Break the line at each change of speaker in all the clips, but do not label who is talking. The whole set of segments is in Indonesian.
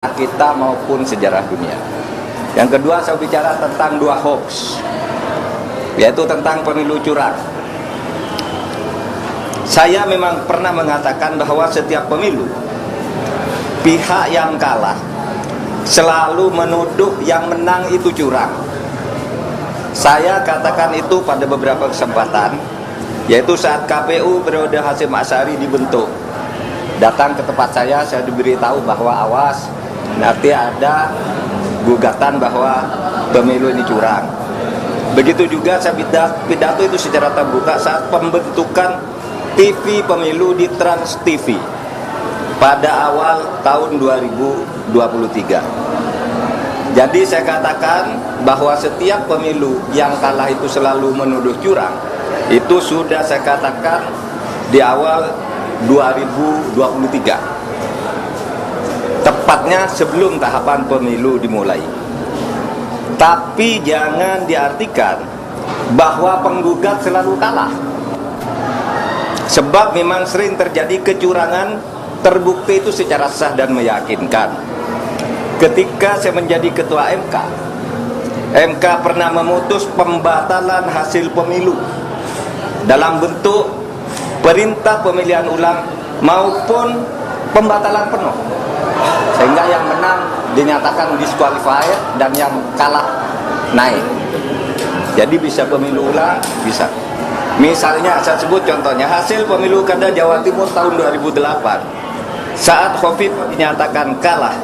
kita maupun sejarah dunia. Yang kedua, saya bicara tentang dua hoax, yaitu tentang pemilu curang. Saya memang pernah mengatakan bahwa setiap pemilu, pihak yang kalah selalu menuduh yang menang itu curang. Saya katakan itu pada beberapa kesempatan, yaitu saat KPU periode Hasyim Asy'ari dibentuk. Datang ke tempat saya diberitahu bahwa awas, nanti ada gugatan bahwa pemilu ini curang. Begitu juga saya pidato itu secara terbuka saat pembentukan TV pemilu di Trans TV pada awal tahun 2023. Jadi saya katakan bahwa setiap pemilu yang kalah itu selalu menuduh curang. Itu sudah saya katakan di awal 2023, tepatnya sebelum tahapan pemilu dimulai. Tapi jangan diartikan bahwa penggugat selalu kalah, sebab memang sering terjadi kecurangan terbukti itu secara sah dan meyakinkan. Ketika saya menjadi ketua MK pernah memutus pembatalan hasil pemilu dalam bentuk perintah pemilihan ulang maupun pembatalan penuh, sehingga yang menang dinyatakan disqualified dan yang kalah naik. Jadi bisa pemilu ulang, bisa. Misalnya saya sebut contohnya hasil pemilu kada Jawa Timur tahun 2008 saat Khofifah dinyatakan kalah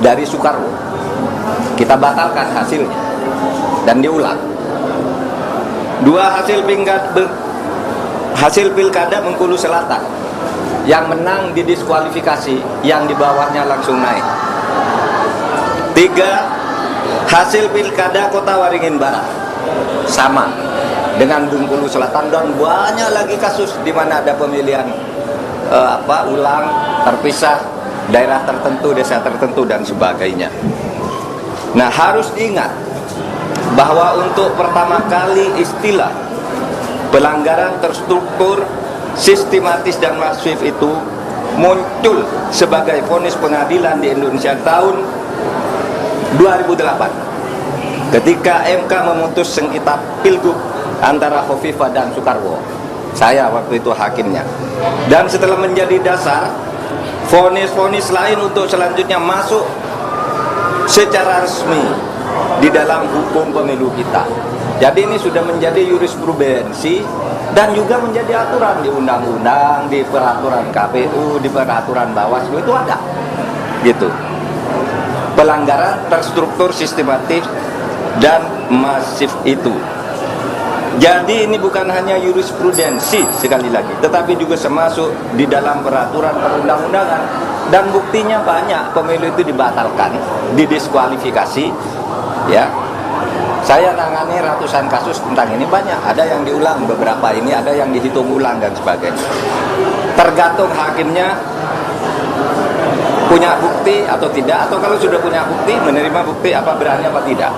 dari Soekarwo, kita batalkan hasilnya dan diulang. Dua hasil pilkada Bengkulu Selatan, yang menang didiskualifikasi, yang di bawahnya langsung naik. 3, hasil pilkada Kota Waringin Barat sama dengan Bengkulu Selatan, dan banyak lagi kasus di mana ada pemilihan ulang terpisah, daerah tertentu, desa tertentu dan sebagainya. Nah, harus diingat bahwa untuk pertama kali istilah pelanggaran terstruktur, sistematis dan masif itu muncul sebagai vonis pengadilan di Indonesia tahun 2008 ketika MK memutus sengketa pilgub antara Khofifah dan Soekarwo. Saya waktu itu hakimnya, dan setelah menjadi dasar vonis-vonis lain untuk selanjutnya masuk secara resmi di dalam hukum pemilu kita. Jadi ini sudah menjadi jurisprudensi dan juga menjadi aturan di undang-undang, di peraturan KPU, di peraturan Bawaslu, itu ada. Gitu. Pelanggaran terstruktur, sistematis dan masif itu. Jadi ini bukan hanya jurisprudensi sekali lagi, tetapi juga termasuk di dalam peraturan perundang-undangan, dan buktinya banyak pemilu itu dibatalkan, didiskualifikasi, ya. Saya tangani ratusan kasus tentang ini, banyak. Ada yang diulang beberapa ini, ada yang dihitung ulang dan sebagainya. Tergantung hakimnya punya bukti atau tidak, atau kalau sudah punya bukti, menerima bukti apa berani apa tidak.